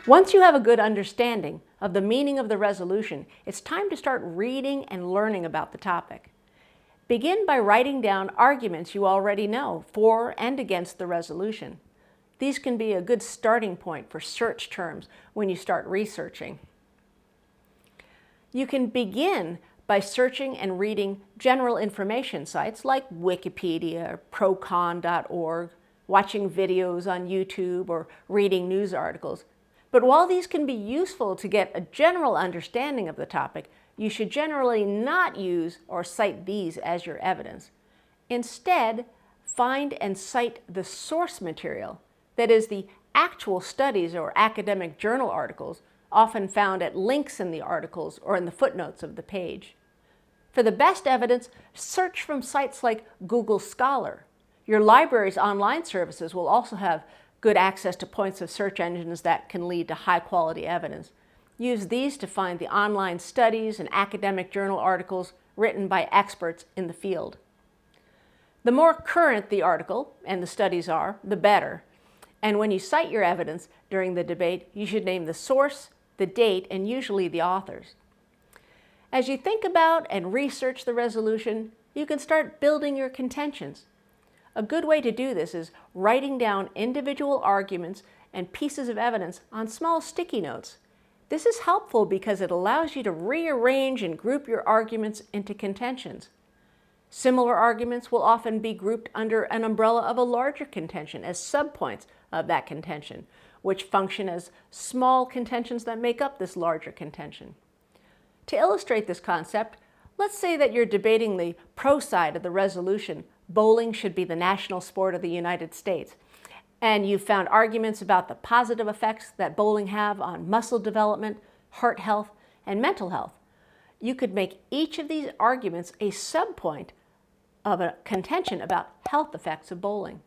Once you have a good understanding of the meaning of the resolution, it's time to start reading and learning about the topic. Begin by writing down arguments you already know for and against the resolution. These can be a good starting point for search terms when you start researching. You can begin by searching and reading general information sites like Wikipedia, procon.org, watching videos on YouTube, or reading news articles. But while these can be useful to get a general understanding of the topic, you should generally not use or cite these as your evidence. Instead, find and cite the source material, that is, the actual studies or academic journal articles, often found at links in the articles or in the footnotes of the page. For the best evidence, search from sites like Google Scholar. Your library's online services will also have good access to points of search engines that can lead to high-quality evidence. Use these to find the online studies and academic journal articles written by experts in the field. The more current the article and the studies are, the better. And when you cite your evidence during the debate, you should name the source, the date, and usually the authors. As you think about and research the resolution, you can start building your contentions. A good way to do this is writing down individual arguments and pieces of evidence on small sticky notes. This is helpful because it allows you to rearrange and group your arguments into contentions. Similar arguments will often be grouped under an umbrella of a larger contention as subpoints of that contention, which function as small contentions that make up this larger contention. To illustrate this concept, let's say that you're debating the pro side of the resolution, bowling should be the national sport of the United States, and you've found arguments about the positive effects that bowling have on muscle development, heart health, and mental health. You could make each of these arguments a subpoint of a contention about health effects of bowling.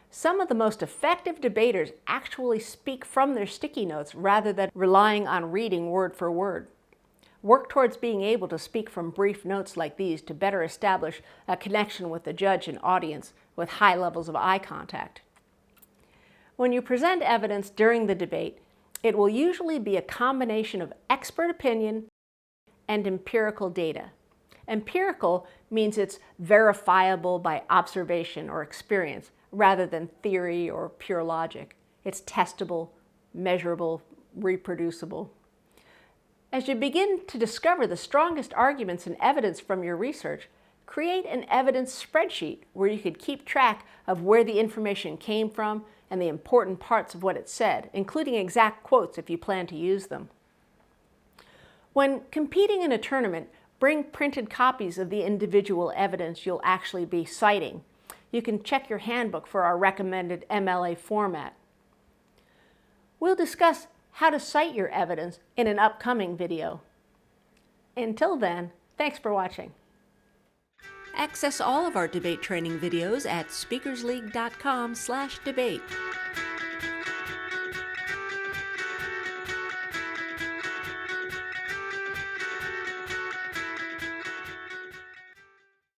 Some of the most effective debaters actually speak from their sticky notes rather than relying on reading word for word. Work towards being able to speak from brief notes like these to better establish a connection with the judge and audience with high levels of eye contact. When you present evidence during the debate, it will usually be a combination of expert opinion and empirical data. Empirical means it's verifiable by observation or experience rather than theory or pure logic. It's testable, measurable, reproducible. As you begin to discover the strongest arguments and evidence from your research, create an evidence spreadsheet where you could keep track of where the information came from and the important parts of what it said, including exact quotes if you plan to use them. When competing in a tournament, bring printed copies of the individual evidence you'll actually be citing. You can check your handbook for our recommended MLA format. We'll discuss how to cite your evidence in an upcoming video. Until then, thanks for watching. Access all of our debate training videos at speakersleague.com/debate.